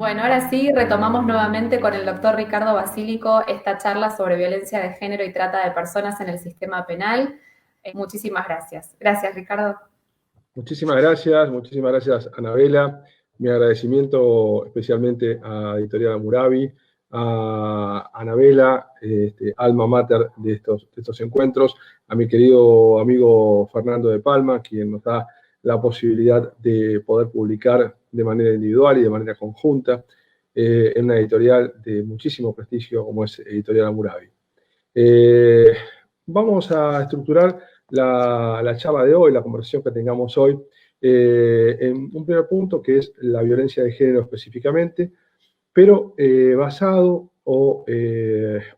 Bueno, ahora sí, retomamos nuevamente con el doctor Ricardo Basílico esta charla sobre violencia de género y trata de personas en el sistema penal. Muchísimas gracias. Gracias, Ricardo. Muchísimas gracias, Anabela. Mi agradecimiento especialmente a Editorial Hammurabi, a Anabela, alma mater de estos encuentros, a mi querido amigo Fernando de Palma, quien nos da la posibilidad de poder publicar de manera individual y de manera conjunta en una editorial de muchísimo prestigio como es Editorial Hammurabi. Vamos a estructurar la charla de hoy, la conversación que tengamos hoy, en un primer punto que es la violencia de género específicamente, pero basado o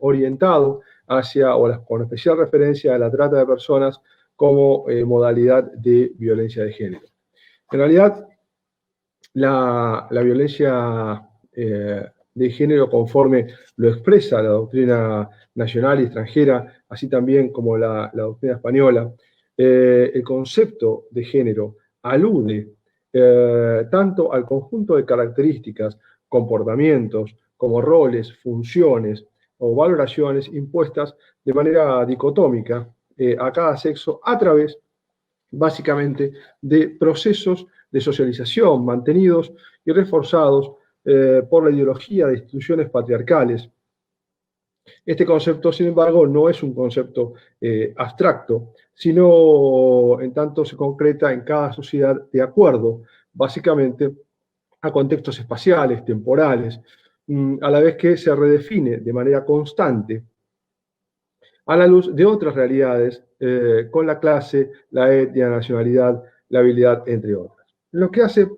orientado hacia, con especial referencia a la trata de personas como modalidad de violencia de género. En realidad, la violencia de género, conforme lo expresa la doctrina nacional y extranjera, así también como la doctrina española, el concepto de género alude tanto al conjunto de características, comportamientos, como roles, funciones o valoraciones impuestas de manera dicotómica a cada sexo a través, básicamente, de procesos de socialización mantenidos y reforzados por la ideología de instituciones patriarcales. Este concepto, sin embargo, no es un concepto abstracto, sino en tanto se concreta en cada sociedad de acuerdo, básicamente, a contextos espaciales, temporales, a la vez que se redefine de manera constante a la luz de otras realidades, con la clase, la etnia, la nacionalidad, la habilidad, entre otras. Lo que hace,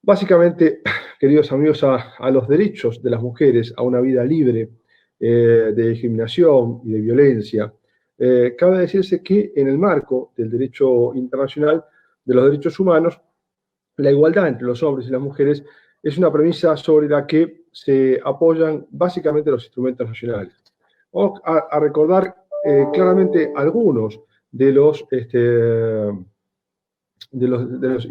básicamente, queridos amigos, a los derechos de las mujeres a una vida libre de discriminación y de violencia. Cabe decirse que en el marco del derecho internacional de los derechos humanos, la igualdad entre los hombres y las mujeres es una premisa sobre la que se apoyan básicamente los instrumentos nacionales. Vamos a recordar claramente algunos de los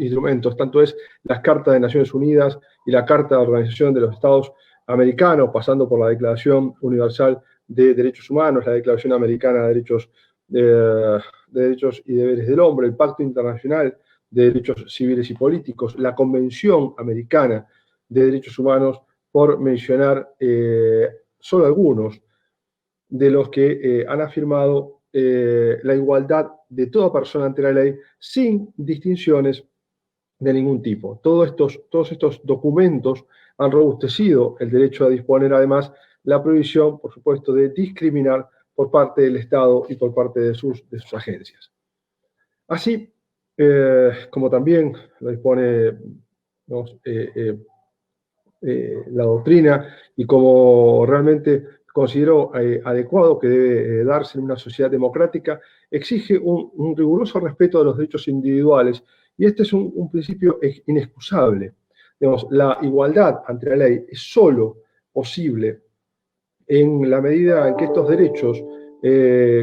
instrumentos, tanto es las Cartas de Naciones Unidas y la Carta de Organización de los Estados Americanos, pasando por la Declaración Universal de Derechos Humanos, la Declaración Americana de Derechos y Deberes del Hombre, el Pacto Internacional de Derechos Civiles y Políticos, la Convención Americana de Derechos Humanos, por mencionar solo algunos de los que han afirmado la igualdad de toda persona ante la ley sin distinciones de ningún tipo. Todos estos documentos han robustecido el derecho a disponer, además, la prohibición, por supuesto, de discriminar por parte del Estado y por parte de sus agencias. Así, como también lo dispone la doctrina y como realmente considero adecuado que debe darse en una sociedad democrática, exige un riguroso respeto de los derechos individuales, y este es un principio inexcusable. Digamos, la igualdad ante la ley es solo posible en la medida en que estos derechos,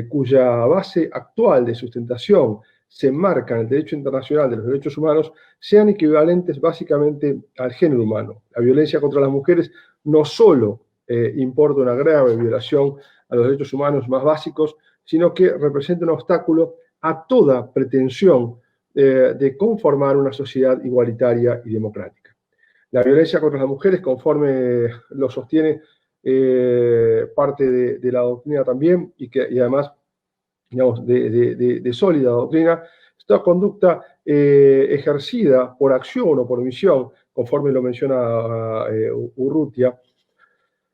cuya base actual de sustentación se enmarca en el derecho internacional de los derechos humanos, sean equivalentes básicamente al género humano. La violencia contra las mujeres no solo importa una grave violación a los derechos humanos más básicos, sino que representa un obstáculo a toda pretensión de conformar una sociedad igualitaria y democrática. La violencia contra las mujeres, conforme lo sostiene parte de la doctrina también, y además, digamos, de sólida doctrina, esta conducta ejercida por acción o por omisión, conforme lo menciona Urrutia,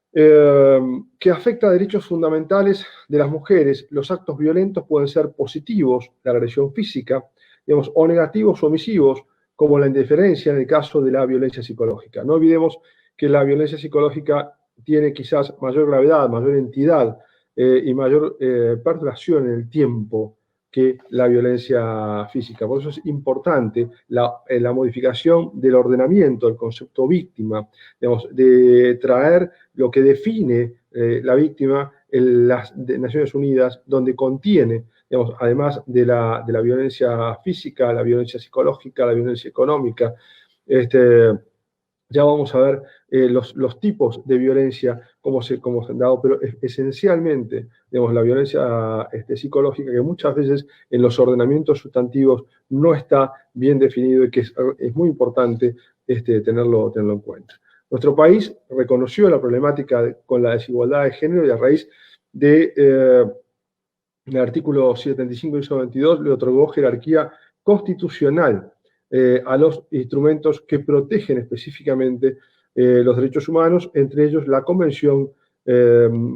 que afecta a derechos fundamentales de las mujeres. Los actos violentos pueden ser positivos, la agresión física, digamos, o negativos o omisivos, como la indiferencia en el caso de la violencia psicológica. No olvidemos que la violencia psicológica tiene quizás mayor gravedad, mayor entidad y mayor perduración en el tiempo que la violencia física. Por eso es importante la modificación del ordenamiento del concepto víctima, digamos, de traer lo que define la víctima en las Naciones Unidas, donde contiene, digamos, además de la violencia física, la violencia psicológica, la violencia económica, Ya vamos a ver los tipos de violencia, cómo se han dado, pero esencialmente, digamos, la violencia psicológica, que muchas veces en los ordenamientos sustantivos no está bien definido y que es muy importante tenerlo en cuenta. Nuestro país reconoció la problemática con la desigualdad de género y a raíz del artículo 75 y 22 le otorgó jerarquía constitucional a los instrumentos que protegen específicamente los derechos humanos, entre ellos la Convención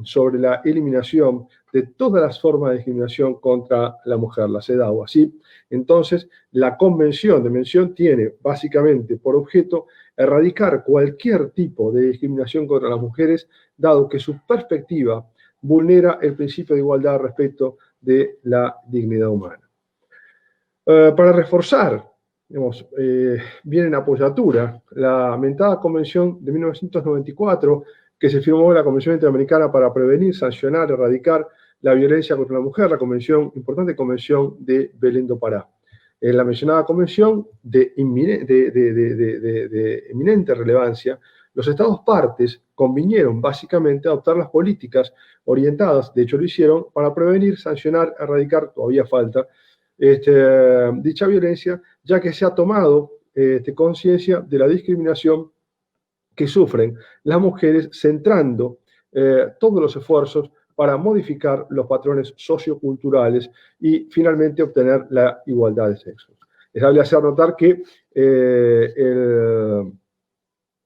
sobre la eliminación de todas las formas de discriminación contra la mujer, la CEDAW. Así, entonces, la Convención de Mención tiene básicamente por objeto erradicar cualquier tipo de discriminación contra las mujeres, dado que su perspectiva vulnera el principio de igualdad respecto de la dignidad humana. Para reforzar, digamos, viene en apoyatura la mentada Convención de 1994, que se firmó la Convención Interamericana para prevenir, sancionar, erradicar la violencia contra la mujer, la importante Convención de Belén do Pará. En la mencionada convención de eminente relevancia, los Estados partes convinieron básicamente adoptar las políticas orientadas, de hecho lo hicieron, para prevenir, sancionar, erradicar, todavía falta, dicha violencia, ya que se ha tomado conciencia de la discriminación que sufren las mujeres, centrando todos los esfuerzos para modificar los patrones socioculturales y finalmente obtener la igualdad de sexos. Es dable hacer notar que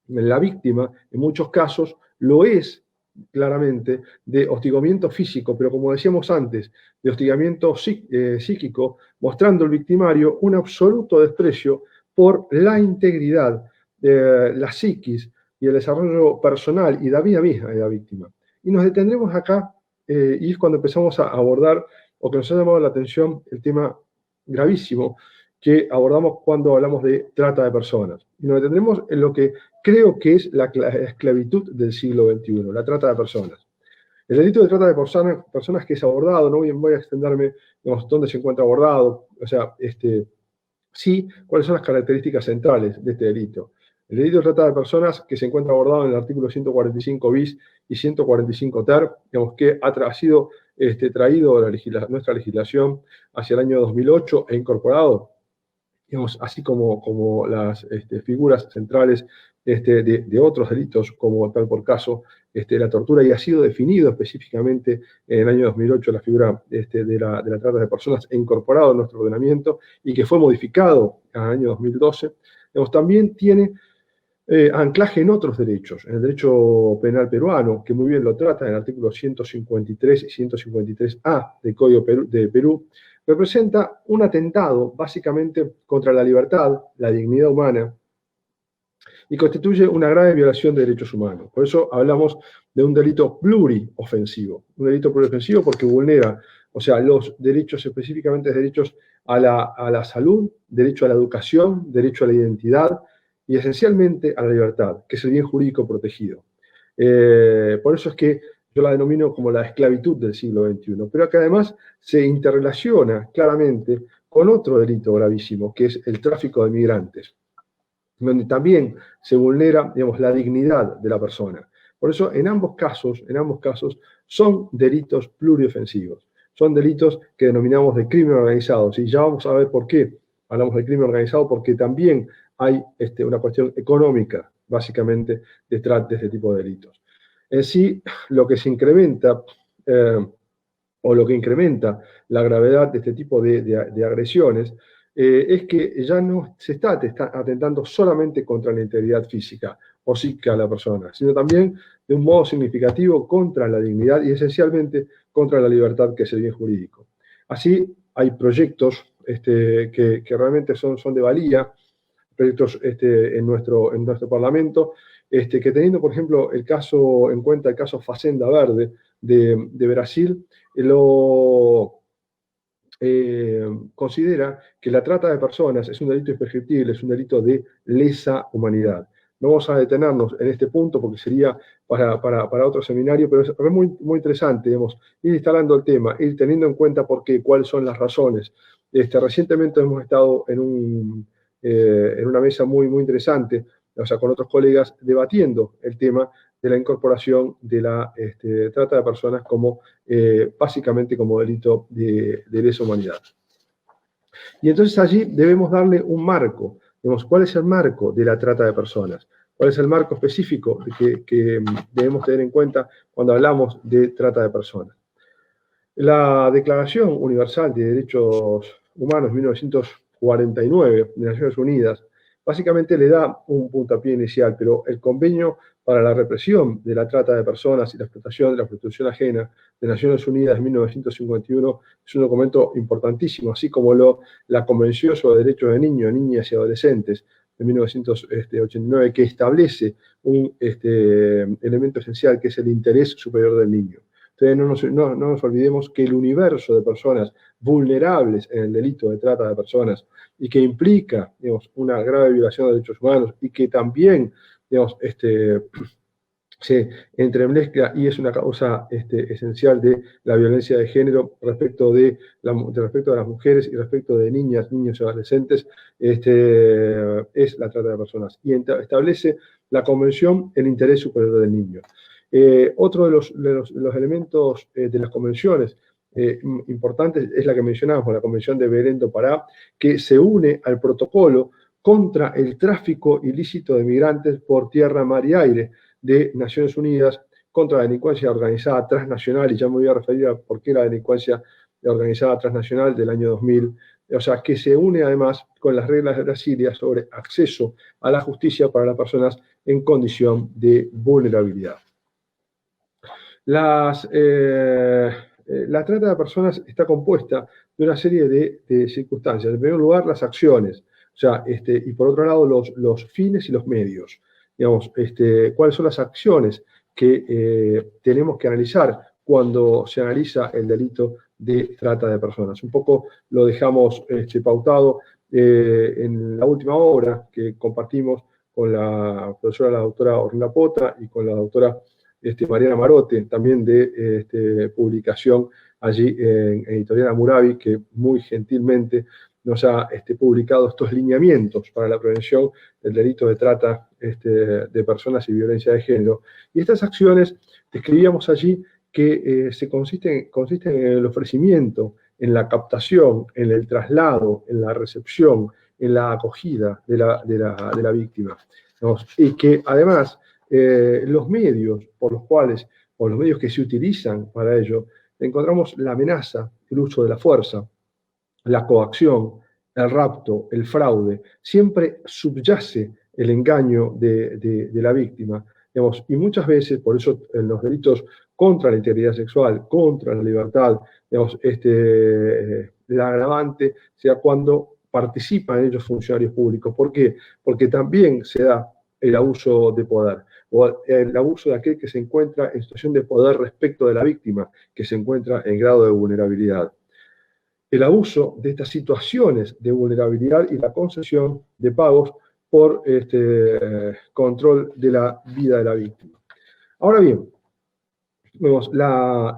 la víctima, en muchos casos, lo es claramente de hostigamiento físico, pero como decíamos antes, de hostigamiento psíquico, mostrando el victimario un absoluto desprecio por la integridad, la psiquis y el desarrollo personal y la vida misma de la víctima. Y nos detendremos acá, y es cuando empezamos a abordar, o que nos ha llamado la atención, el tema gravísimo que abordamos cuando hablamos de trata de personas. Y nos detendremos en lo que creo que es la esclavitud del siglo XXI, la trata de personas. El delito de trata de personas que es abordado, no voy a extenderme, digamos, dónde se encuentra abordado, o sea, sí, cuáles son las características centrales de este delito. El delito de trata de personas que se encuentra abordado en el artículo 145 bis y 145 ter, digamos, que ha sido traído a nuestra legislación hacia el año 2008 e incorporado, digamos, así como las figuras centrales de otros delitos, como tal por caso la tortura, y ha sido definido específicamente en el año 2008 la figura de la trata de personas e incorporado en nuestro ordenamiento, y que fue modificado en el año 2012, digamos, también tiene anclaje en otros derechos, en el derecho penal peruano, que muy bien lo trata en el artículo 153 y 153A del Código de Perú, representa un atentado básicamente contra la libertad, la dignidad humana, y constituye una grave violación de derechos humanos. Por eso hablamos de un delito pluriofensivo. Un delito pluriofensivo porque vulnera, o sea, los derechos, específicamente derechos a la salud, derecho a la educación, derecho a la identidad y esencialmente a la libertad, que es el bien jurídico protegido. Por eso es que yo la denomino como la esclavitud del siglo XXI, pero que además se interrelaciona claramente con otro delito gravísimo, que es el tráfico de migrantes, donde también se vulnera, digamos, la dignidad de la persona. Por eso, en ambos casos, son delitos pluriofensivos. Son delitos que denominamos de crimen organizado. Y ya vamos a ver por qué hablamos de crimen organizado, porque también hay una cuestión económica, básicamente, detrás de este tipo de delitos. En sí, lo que se incrementa, o lo que incrementa la gravedad de este tipo de agresiones, es que ya no se está atentando solamente contra la integridad física o psíquica de la persona, sino también de un modo significativo contra la dignidad y esencialmente contra la libertad, que es el bien jurídico. Así, hay proyectos que realmente son de valía, proyectos en nuestro Parlamento, que teniendo, por ejemplo, en cuenta el caso Fazenda Verde de Brasil, considera que la trata de personas es un delito imprescriptible, es un delito de lesa humanidad. No vamos a detenernos en este punto porque sería para otro seminario, pero es muy, muy interesante, digamos, ir instalando el tema, ir teniendo en cuenta cuáles son las razones. Recientemente hemos estado en una mesa muy, muy interesante o sea, con otros colegas, debatiendo el tema de la incorporación de la trata de personas como, básicamente como delito de lesa humanidad. Y entonces allí debemos darle un marco. ¿Cuál es el marco de la trata de personas? ¿Cuál es el marco específico que debemos tener en cuenta cuando hablamos de trata de personas? La Declaración Universal de Derechos Humanos 1949 de Naciones Unidas básicamente le da un puntapié inicial, pero el Convenio para la Represión de la Trata de Personas y la Explotación de la Prostitución Ajena de Naciones Unidas de 1951 es un documento importantísimo, así como la Convención sobre Derechos de Niños, Niñas y Adolescentes de 1989, que establece un elemento esencial que es el interés superior del niño. Entonces no nos olvidemos que el universo de personas vulnerables en el delito de trata de personas y que implica, digamos, una grave violación de derechos humanos y que también, digamos, se entremezcla y es una causa esencial de la violencia de género respecto de las mujeres y respecto de niñas, niños y adolescentes, es la trata de personas. Y establece la Convención el interés superior del niño. Otro de los elementos de las convenciones importantes es la que mencionamos, la Convención de Belén do Pará, que se une al protocolo contra el tráfico ilícito de migrantes por tierra, mar y aire de Naciones Unidas contra la delincuencia organizada transnacional, y ya me voy a referir a por qué la delincuencia organizada transnacional del año 2000, o sea, que se une además con las reglas de Brasilia sobre acceso a la justicia para las personas en condición de vulnerabilidad. La trata de personas está compuesta de una serie de circunstancias. En primer lugar, las acciones, o sea, y por otro lado, los fines y los medios. Digamos, cuáles son las acciones que tenemos que analizar cuando se analiza el delito de trata de personas. Un poco lo dejamos pautado en la última obra que compartimos con la profesora, la doctora Orlinda Pota, y con la doctora Mariana Marote, también de publicación allí en Editorial Hammurabi, que muy gentilmente nos ha publicado estos lineamientos para la prevención del delito de trata de personas y violencia de género. Y estas acciones describíamos allí que consisten en el ofrecimiento, en la captación, en el traslado, en la recepción, en la acogida de la víctima, ¿no? Y que además los medios por los cuales, o los medios que se utilizan para ello, encontramos la amenaza, el uso de la fuerza, la coacción, el rapto, el fraude. Siempre subyace el engaño de la víctima. Digamos, y muchas veces, por eso en los delitos contra la integridad sexual, contra la libertad, digamos, la agravante sea cuando participan en ellos funcionarios públicos. ¿Por qué? Porque también se da el abuso de poder, o el abuso de aquel que se encuentra en situación de poder respecto de la víctima, que se encuentra en grado de vulnerabilidad. El abuso de estas situaciones de vulnerabilidad y la concesión de pagos por control de la vida de la víctima. Ahora bien, vemos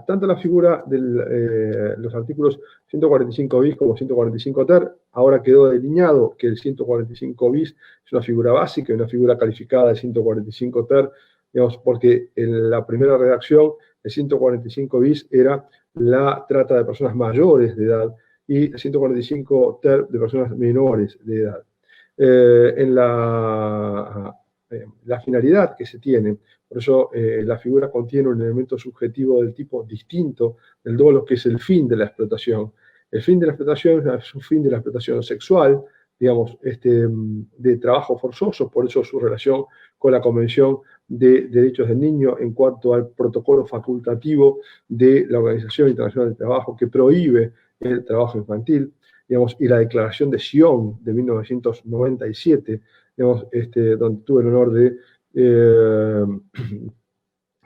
tanto la figura de los artículos 145 bis como 145 ter, ahora quedó delineado que el 145 bis es una figura básica y una figura calificada de 145 ter, digamos, porque en la primera redacción el 145 bis era la trata de personas mayores de edad y el 145 ter de personas menores de edad. La finalidad que se tiene, por eso la figura contiene un elemento subjetivo del tipo distinto del dolo, que es el fin de la explotación. El fin de la explotación es un fin de la explotación sexual, digamos, de trabajo forzoso, por eso su relación con la Convención de Derechos del Niño en cuanto al protocolo facultativo de la Organización Internacional del Trabajo que prohíbe el trabajo infantil, digamos, y la Declaración de Sion de 1997, digamos, donde tuve el honor de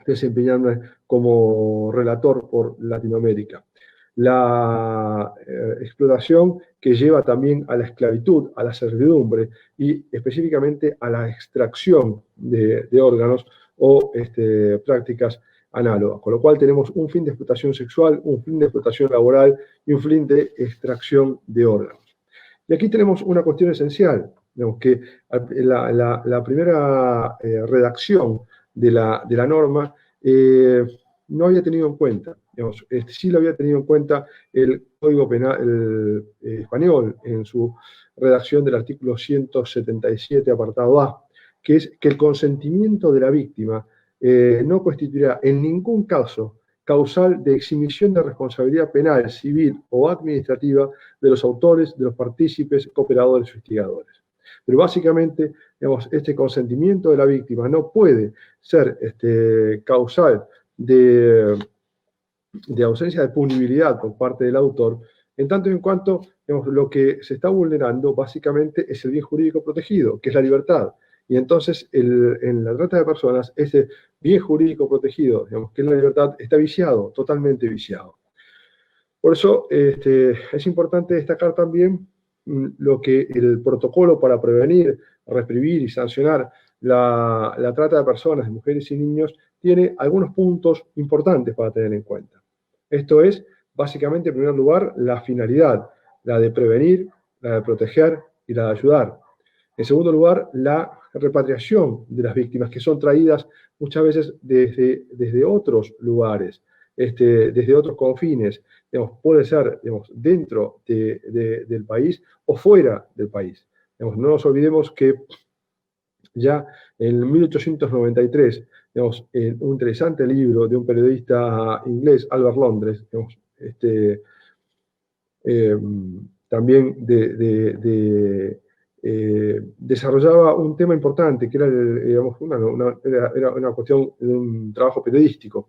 desempeñarme como relator por Latinoamérica. La explotación que lleva también a la esclavitud, a la servidumbre y específicamente a la extracción de órganos o prácticas análogas, con lo cual tenemos un fin de explotación sexual, un fin de explotación laboral y un fin de extracción de órganos. Y aquí tenemos una cuestión esencial. Digamos que la primera redacción de la norma no había tenido en cuenta, digamos, sí lo había tenido en cuenta el Código Penal español en su redacción del artículo 177, apartado A, que es que el consentimiento de la víctima no constituirá en ningún caso causal de exhibición de responsabilidad penal, civil o administrativa de los autores, de los partícipes, cooperadores o instigadores. Pero básicamente, digamos, este consentimiento de la víctima no puede ser causal de ausencia de punibilidad por parte del autor, en tanto y en cuanto, digamos, lo que se está vulnerando básicamente es el bien jurídico protegido, que es la libertad. Y entonces, en la trata de personas, ese bien jurídico protegido, digamos, que es la libertad, está viciado, totalmente viciado. Por eso es importante destacar también lo que el protocolo para prevenir, reprimir y sancionar la trata de personas, de mujeres y niños, tiene algunos puntos importantes para tener en cuenta. Esto es, básicamente, en primer lugar, la finalidad, la de prevenir, la de proteger y la de ayudar. En segundo lugar, la repatriación de las víctimas, que son traídas muchas veces desde otros lugares, desde otros confines. Digamos, puede ser, digamos, dentro del país o fuera del país. Digamos, no nos olvidemos que ya en 1893, digamos, en un interesante libro de un periodista inglés, Albert Londres, digamos, también desarrollaba un tema importante, que era, digamos, era una cuestión de un trabajo periodístico,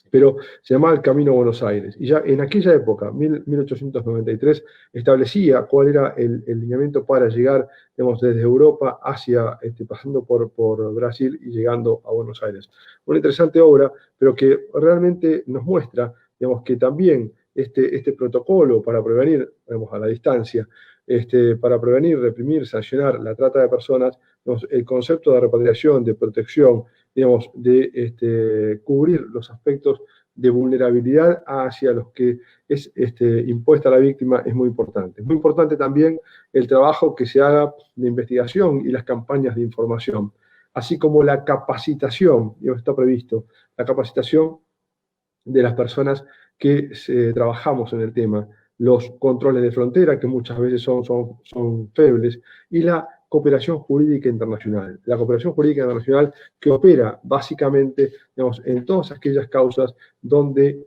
pero se llamaba El Camino a Buenos Aires. Y ya en aquella época, 1893, establecía cuál era el lineamiento para llegar, digamos, desde Europa hacia, pasando por Brasil y llegando a Buenos Aires. Una interesante obra, pero que realmente nos muestra, digamos, que también este protocolo para prevenir, digamos, a la distancia, para prevenir, reprimir, sancionar la trata de personas, digamos, el concepto de repatriación, de protección, digamos, de cubrir los aspectos de vulnerabilidad hacia los que es impuesta a la víctima es muy importante. Es muy importante también el trabajo que se haga de investigación y las campañas de información, así como la capacitación, y está previsto, la capacitación de las personas que trabajamos en el tema, los controles de frontera, que muchas veces son febles, y la cooperación jurídica internacional. La cooperación jurídica internacional que opera básicamente, digamos, en todas aquellas causas donde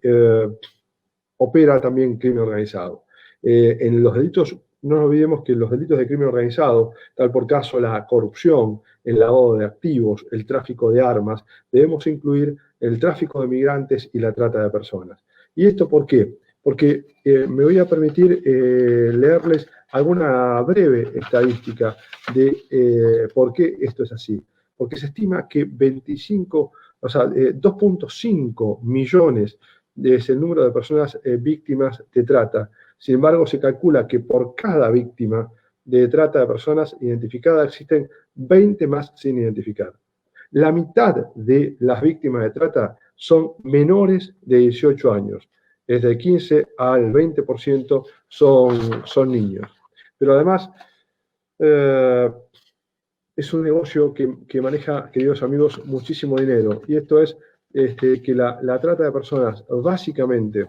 opera también crimen organizado. En los delitos, no nos olvidemos que los delitos de crimen organizado, tal por caso la corrupción, el lavado de activos, el tráfico de armas, debemos incluir el tráfico de migrantes y la trata de personas. ¿Y esto por qué? Porque me voy a permitir leerles alguna breve estadística de por qué esto es así. Porque se estima que 2.5 millones es el número de personas víctimas de trata. Sin embargo, se calcula que por cada víctima de trata de personas identificada existen 20 más sin identificar. La mitad de las víctimas de trata son menores de 18 años. Desde el 15 al 20% son niños. Pero además, es un negocio que maneja, queridos amigos, muchísimo dinero. Y esto es que la trata de personas básicamente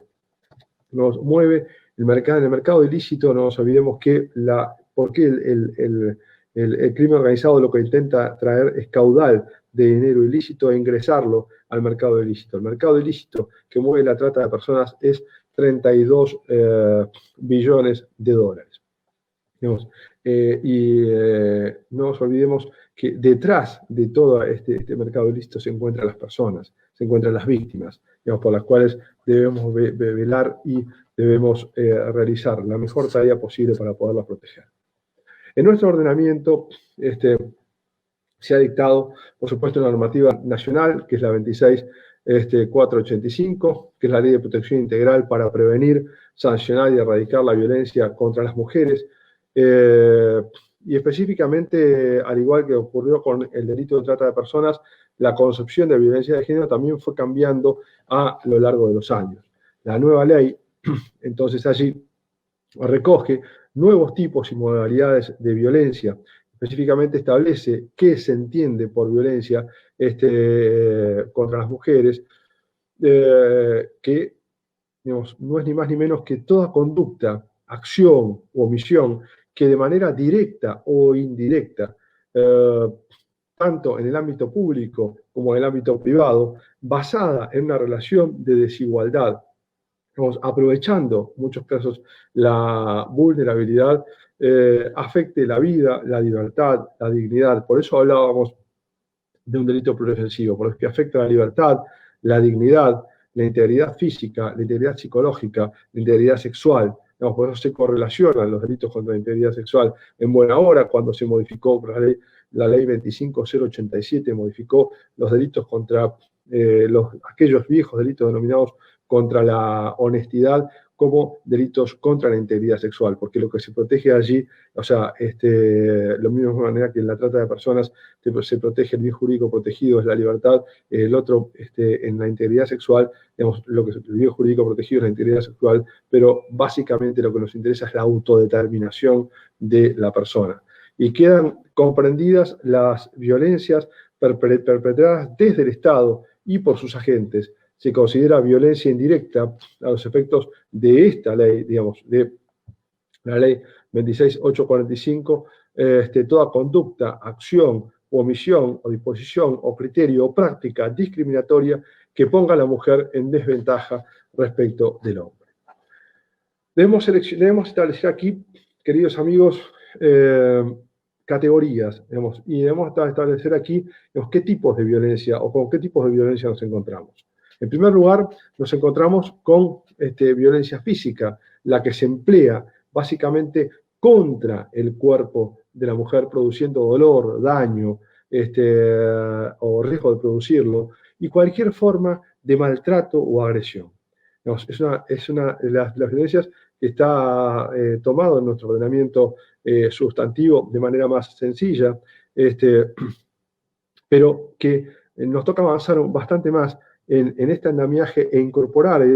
nos mueve en el mercado ilícito. No nos olvidemos que porque el crimen organizado lo que intenta traer es caudal de dinero ilícito e ingresarlo al mercado ilícito. El mercado ilícito que mueve la trata de personas es 32 billones de dólares. Digamos, no nos olvidemos que detrás de todo este mercado ilícito se encuentran las personas, se encuentran las víctimas, digamos, por las cuales debemos velar y debemos realizar la mejor tarea posible para poderlas proteger. En nuestro ordenamiento se ha dictado, por supuesto, una normativa nacional, que es la 26.485, que es la Ley de Protección Integral para prevenir, sancionar y erradicar la violencia contra las mujeres. Y específicamente, al igual que ocurrió con el delito de trata de personas, la concepción de violencia de género también fue cambiando a lo largo de los años. La nueva ley, entonces, allí recoge nuevos tipos y modalidades de violencia específicamente establece qué se entiende por violencia contra las mujeres, que digamos, no es ni más ni menos que toda conducta, acción o omisión que de manera directa o indirecta, tanto en el ámbito público como en el ámbito privado, basada en una relación de desigualdad, digamos, aprovechando en muchos casos la vulnerabilidad, afecte la vida, la libertad, la dignidad. Por eso hablábamos de un delito pluriofensivo, porque afecta la libertad, la dignidad, la integridad física, la integridad psicológica, la integridad sexual. Digamos, por eso se correlacionan los delitos contra la integridad sexual en buena hora, cuando se modificó la ley 25087, modificó los delitos contra aquellos viejos delitos denominados contra la honestidad como delitos contra la integridad sexual, porque lo que se protege allí, o sea, lo mismo de manera que en la trata de personas se protege el bien jurídico protegido, es la libertad, el otro, en la integridad sexual, digamos, el bien jurídico protegido es la integridad sexual, pero básicamente lo que nos interesa es la autodeterminación de la persona. Y quedan comprendidas las violencias perpetradas desde el Estado y por sus agentes. Se considera violencia indirecta a los efectos de esta ley, digamos, de la ley 26845, toda conducta, acción, o omisión, o disposición, o criterio, o práctica discriminatoria que ponga a la mujer en desventaja respecto del hombre. Debemos establecer aquí, queridos amigos, categorías, digamos, y debemos establecer aquí, digamos, qué tipos de violencia o con qué tipos de violencia nos encontramos. En primer lugar, nos encontramos con violencia física, la que se emplea básicamente contra el cuerpo de la mujer, produciendo dolor, daño, o riesgo de producirlo, y cualquier forma de maltrato o agresión. Digamos, es una de las violencias que está tomado en nuestro ordenamiento sustantivo de manera más sencilla, pero que nos toca avanzar bastante más en este andamiaje e incorporar y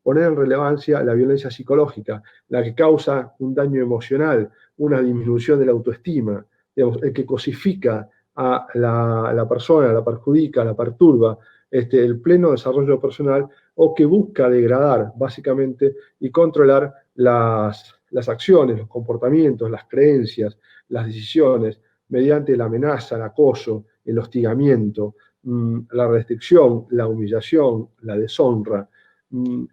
poner en relevancia la violencia psicológica, la que causa un daño emocional, una disminución de la autoestima, digamos, el que cosifica a la persona, la perjudica, la perturba, el pleno desarrollo personal, o que busca degradar básicamente y controlar las acciones, los comportamientos, las creencias, las decisiones, mediante la amenaza, el acoso, el hostigamiento, la restricción, la humillación, la deshonra,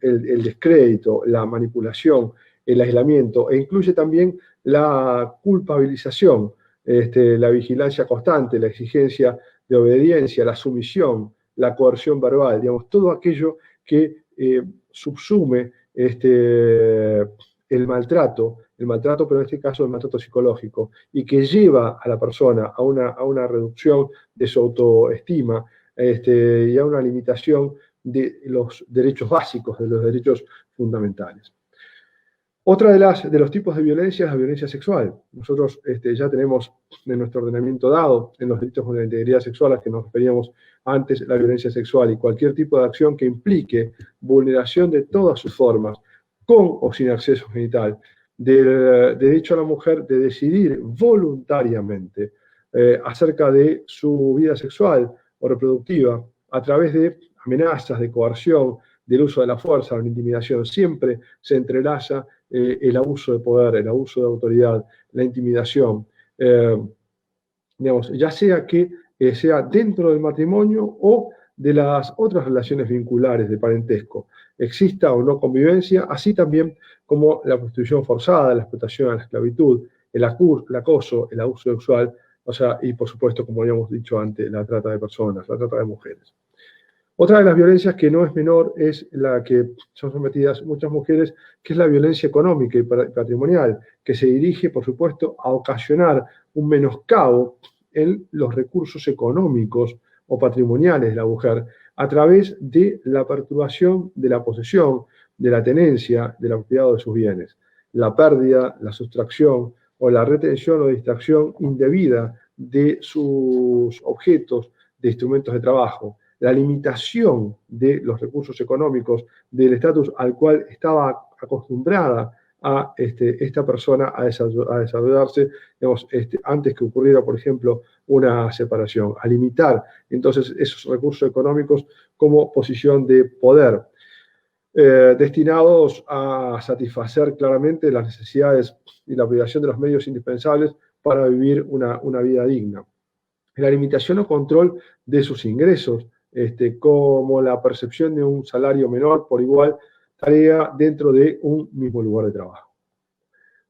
el descrédito, la manipulación, el aislamiento, e incluye también la culpabilización, la vigilancia constante, la exigencia de obediencia, la sumisión, la coerción verbal, digamos, todo aquello que subsume el maltrato, pero en este caso el maltrato psicológico, y que lleva a la persona a una reducción de su autoestima y a una limitación de los derechos básicos, de los derechos fundamentales. Otra de los tipos de violencia es la violencia sexual. Nosotros ya tenemos en nuestro ordenamiento dado, en los delitos contra la integridad sexual a los que nos referíamos antes, la violencia sexual y cualquier tipo de acción que implique vulneración de todas sus formas, con o sin acceso genital, del derecho a la mujer de decidir voluntariamente acerca de su vida sexual o reproductiva a través de amenazas, de coerción, del uso de la fuerza, la intimidación. Siempre se entrelaza el abuso de poder, el abuso de autoridad, la intimidación, digamos, ya sea que sea dentro del matrimonio o de las otras relaciones vinculares de parentesco, exista o no convivencia, así también como la prostitución forzada, la explotación a la esclavitud, el acoso, el abuso sexual, o sea, y por supuesto, como habíamos dicho antes, la trata de personas, la trata de mujeres. Otra de las violencias que no es menor es la que son sometidas muchas mujeres, que es la violencia económica y patrimonial, que se dirige, por supuesto, a ocasionar un menoscabo en los recursos económicos o patrimoniales de la mujer a través de la perturbación de la posesión, de la tenencia, de la propiedad de sus bienes, la pérdida, la sustracción o la retención o distracción indebida de sus objetos, de instrumentos de trabajo, la limitación de los recursos económicos, del estatus al cual estaba acostumbrada a esta persona a desarrollarse, digamos, antes que ocurriera, por ejemplo, una separación, a limitar entonces esos recursos económicos como posición de poder, destinados a satisfacer claramente las necesidades y la privación de los medios indispensables para vivir una vida digna. La limitación o control de sus ingresos, como la percepción de un salario menor por igual tarea dentro de un mismo lugar de trabajo.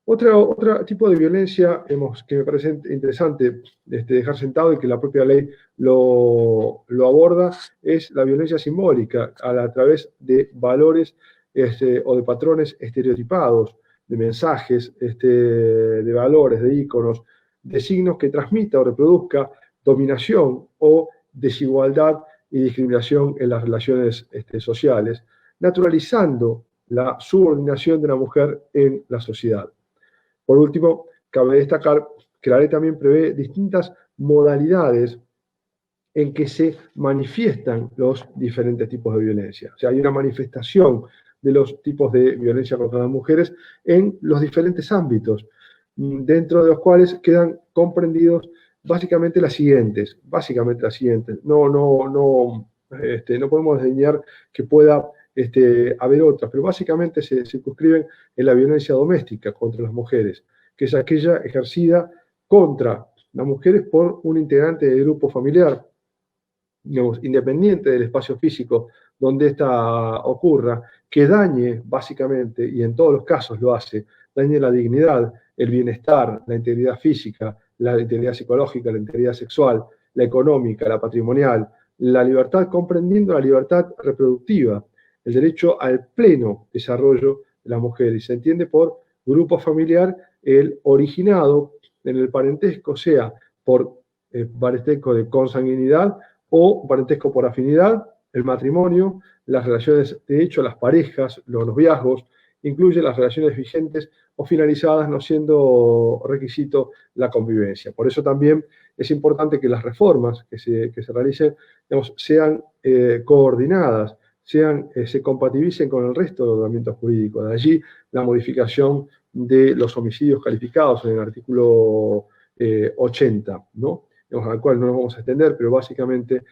Otro tipo de violencia que me parece interesante dejar sentado y que la propia ley lo aborda es la violencia simbólica a través de valores o de patrones estereotipados, de mensajes, de valores, de íconos, de signos que transmita o reproduzca dominación o desigualdad y discriminación en las relaciones sociales, naturalizando la subordinación de la mujer en la sociedad. Por último, cabe destacar que la ley también prevé distintas modalidades en que se manifiestan los diferentes tipos de violencia. O sea, hay una manifestación de los tipos de violencia contra las mujeres en los diferentes ámbitos, dentro de los cuales quedan comprendidos básicamente las siguientes. No podemos desdeñar que pueda haber otras, pero básicamente se circunscriben en la violencia doméstica contra las mujeres, que es aquella ejercida contra las mujeres por un integrante del grupo familiar, digamos, independiente del espacio físico donde ésta ocurra, que dañe básicamente, y en todos los casos lo hace, dañe la dignidad, el bienestar, la integridad física, la integridad psicológica, la integridad sexual, la económica, la patrimonial, la libertad, comprendiendo la libertad reproductiva, el derecho al pleno desarrollo de las mujeres. Se entiende por grupo familiar el originado en el parentesco, sea por parentesco de consanguinidad o parentesco por afinidad, el matrimonio, las relaciones de hecho, las parejas, los noviazgos, incluye las relaciones vigentes o finalizadas, no siendo requisito la convivencia. Por eso también es importante que las reformas que se realicen, digamos, sean coordinadas, se compatibilicen con el resto del ordenamiento jurídico. De allí la modificación de los homicidios calificados en el artículo 80, ¿no? Al cual no nos vamos a extender, pero básicamente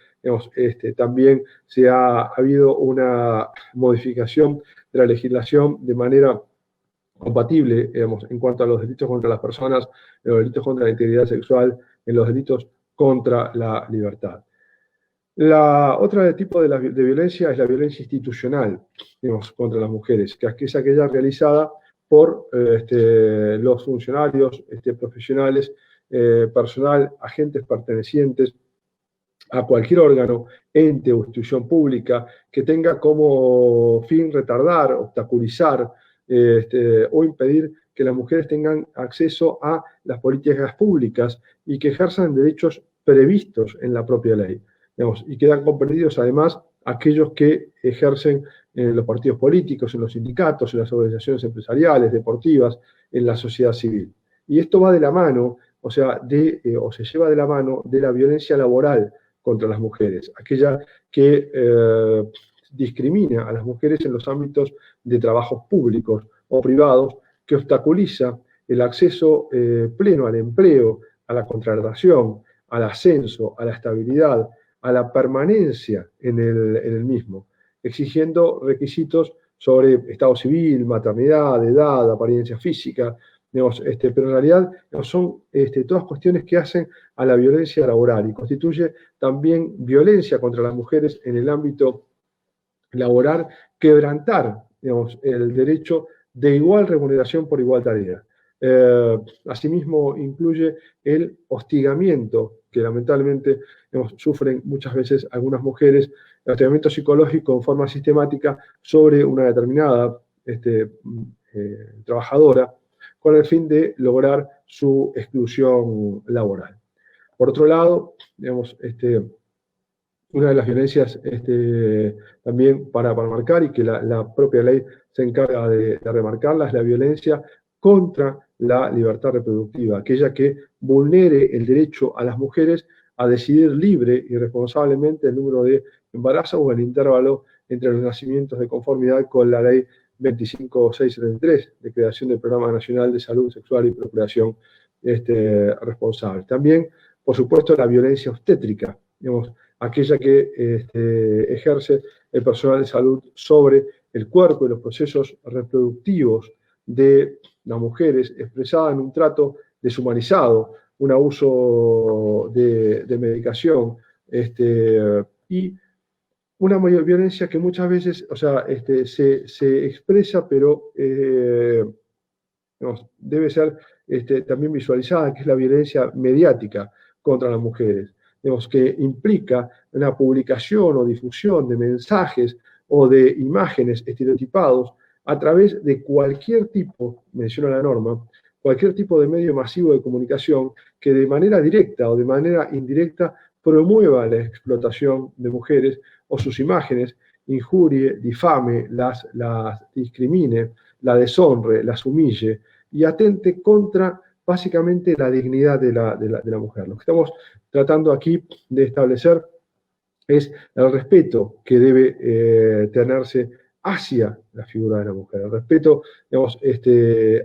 también ha habido una modificación de la legislación de manera compatible, en cuanto a los delitos contra las personas, en los delitos contra la integridad sexual, en los delitos contra la libertad. La otra tipo de violencia es la violencia institucional, contra las mujeres, que es aquella realizada por los funcionarios profesionales, personal, agentes pertenecientes a cualquier órgano, ente o institución pública que tenga como fin retardar, obstaculizar o impedir que las mujeres tengan acceso a las políticas públicas y que ejerzan derechos previstos en la propia ley. Y quedan comprendidos además aquellos que ejercen en los partidos políticos, en los sindicatos, en las organizaciones empresariales, deportivas, en la sociedad civil. Y esto va de la mano, o se lleva de la mano de la violencia laboral contra las mujeres, aquella que discrimina a las mujeres en los ámbitos de trabajos públicos o privados, que obstaculiza el acceso pleno al empleo, a la contratación, al ascenso, a la estabilidad, a la permanencia en el mismo, exigiendo requisitos sobre estado civil, maternidad, edad, apariencia física, pero en realidad son todas cuestiones que hacen a la violencia laboral y constituye también violencia contra las mujeres en el ámbito laboral, quebrantar el derecho de igual remuneración por igual tarea. Asimismo, incluye el hostigamiento que lamentablemente sufren muchas veces algunas mujeres, el hostigamiento psicológico en forma sistemática sobre una determinada trabajadora, con el fin de lograr su exclusión laboral. Por otro lado, una de las violencias también para marcar y que la propia ley se encarga de remarcarla es la violencia contra la libertad reproductiva, aquella que vulnere el derecho a las mujeres a decidir libre y responsablemente el número de embarazos o el intervalo entre los nacimientos de conformidad con la ley 25673 de creación del Programa Nacional de Salud Sexual y Procreación responsable. También, por supuesto, la violencia obstétrica, digamos, aquella que ejerce el personal de salud sobre el cuerpo y los procesos reproductivos de las mujeres, expresada en un trato deshumanizado, un abuso de medicación, y una mayor violencia que muchas veces, o sea, se expresa, pero digamos, debe ser también visualizada, que es la violencia mediática contra las mujeres, digamos, que implica una publicación o difusión de mensajes o de imágenes estereotipados a través de cualquier tipo, menciona la norma, cualquier tipo de medio masivo de comunicación que de manera directa o de manera indirecta promueva la explotación de mujeres o sus imágenes, injurie, difame, las discrimine, la deshonre, las humille y atente contra básicamente la dignidad de la mujer. Lo que estamos tratando aquí de establecer es el respeto que debe tenerse hacia la figura de la mujer, el respeto, digamos,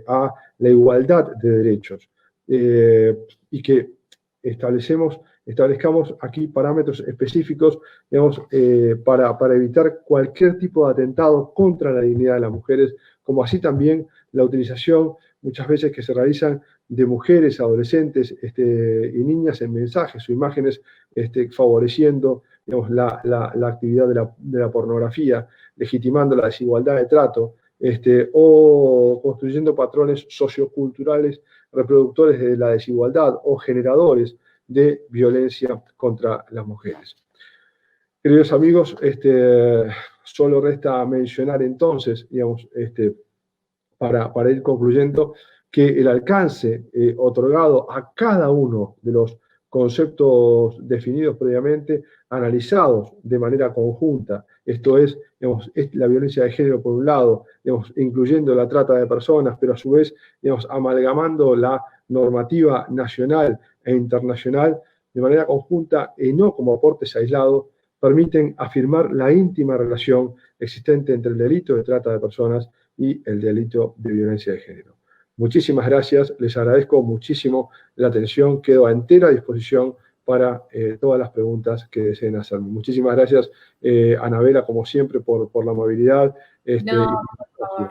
a la igualdad de derechos, y que establezcamos aquí parámetros específicos, digamos, para evitar cualquier tipo de atentado contra la dignidad de las mujeres, como así también la utilización muchas veces que se realizan de mujeres, adolescentes y niñas en mensajes o imágenes favoreciendo, digamos, la actividad de la pornografía, legitimando la desigualdad de trato, o construyendo patrones socioculturales reproductores de la desigualdad o generadores de violencia contra las mujeres. Queridos amigos, solo resta mencionar entonces, digamos, para ir concluyendo, que el alcance otorgado a cada uno de los conceptos definidos previamente, analizados de manera conjunta, esto es, digamos, la violencia de género por un lado, digamos, incluyendo la trata de personas, pero a su vez, digamos, amalgamando la normativa nacional e internacional de manera conjunta y no como aportes aislados, permiten afirmar la íntima relación existente entre el delito de trata de personas y el delito de violencia de género. Muchísimas gracias, les agradezco muchísimo la atención, quedo a entera disposición para todas las preguntas que deseen hacerme. Muchísimas gracias, Anabela, como siempre, por la amabilidad. No, por favor.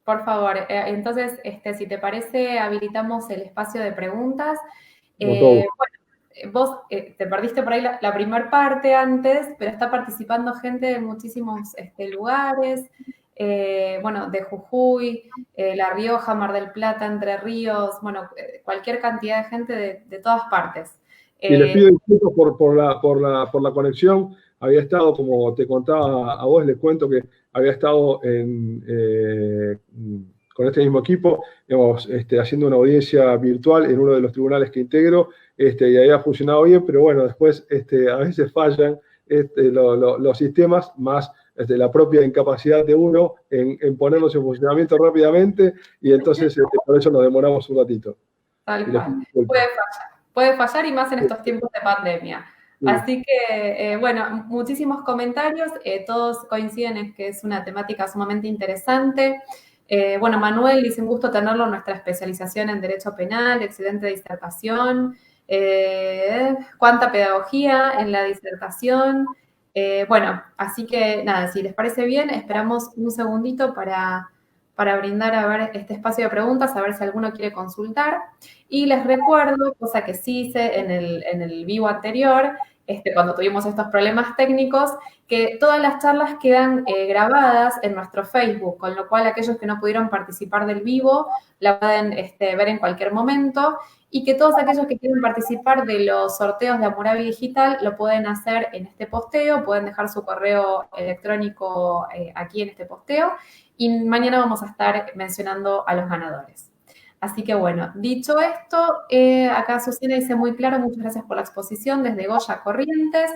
Por favor, entonces, si te parece, habilitamos el espacio de preguntas. Bueno, vos te perdiste por ahí la primera parte antes, pero está participando gente de muchísimos lugares, bueno, de Jujuy, La Rioja, Mar del Plata, Entre Ríos, bueno, cualquier cantidad de gente de todas partes. Y les pido disculpas por la conexión. Había estado, como te contaba a vos, les cuento que había estado con este mismo equipo, digamos, haciendo una audiencia virtual en uno de los tribunales que integro, y había funcionado bien, pero bueno, después a veces fallan los sistemas, más la propia incapacidad de uno en ponerlos en funcionamiento rápidamente, y entonces por eso nos demoramos un ratito. Tal cual. Puede fallar y más en estos tiempos de pandemia. Sí. Así que, bueno, muchísimos comentarios, todos coinciden en que es una temática sumamente interesante. Bueno, Manuel dice, un gusto tenerlo en nuestra especialización en Derecho Penal, excelente disertación, cuánta pedagogía en la disertación. Bueno, así que nada, si les parece bien, esperamos un segundito para brindar a ver este espacio de preguntas, a ver si alguno quiere consultar. Y les recuerdo, cosa que sí hice en el vivo anterior, cuando tuvimos estos problemas técnicos, que todas las charlas quedan grabadas en nuestro Facebook, con lo cual aquellos que no pudieron participar del vivo la pueden ver en cualquier momento, y que todos aquellos que quieren participar de los sorteos de Hammurabi Digital lo pueden hacer en este posteo, pueden dejar su correo electrónico aquí en este posteo, y mañana vamos a estar mencionando a los ganadores. Así que bueno, dicho esto, acá Susana dice muy claro, muchas gracias por la exposición desde Goya Corrientes,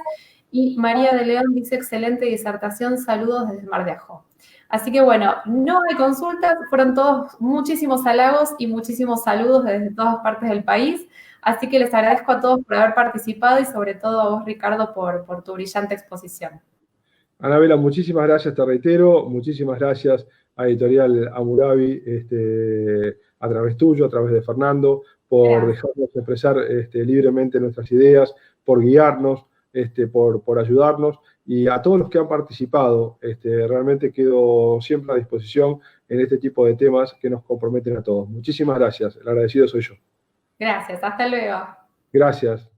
y María de León dice excelente disertación, saludos desde Mar de Ajó. Así que bueno, no hay consultas, fueron todos muchísimos halagos y muchísimos saludos desde todas partes del país, así que les agradezco a todos por haber participado y sobre todo a vos, Ricardo, por tu brillante exposición. Anabela, muchísimas gracias, te reitero, muchísimas gracias a Editorial Hammurabi, a través tuyo, a través de Fernando, por dejarnos expresar libremente nuestras ideas, por guiarnos, por ayudarnos, y a todos los que han participado, realmente quedo siempre a disposición en este tipo de temas que nos comprometen a todos. Muchísimas gracias, el agradecido soy yo. Gracias, hasta luego. Gracias.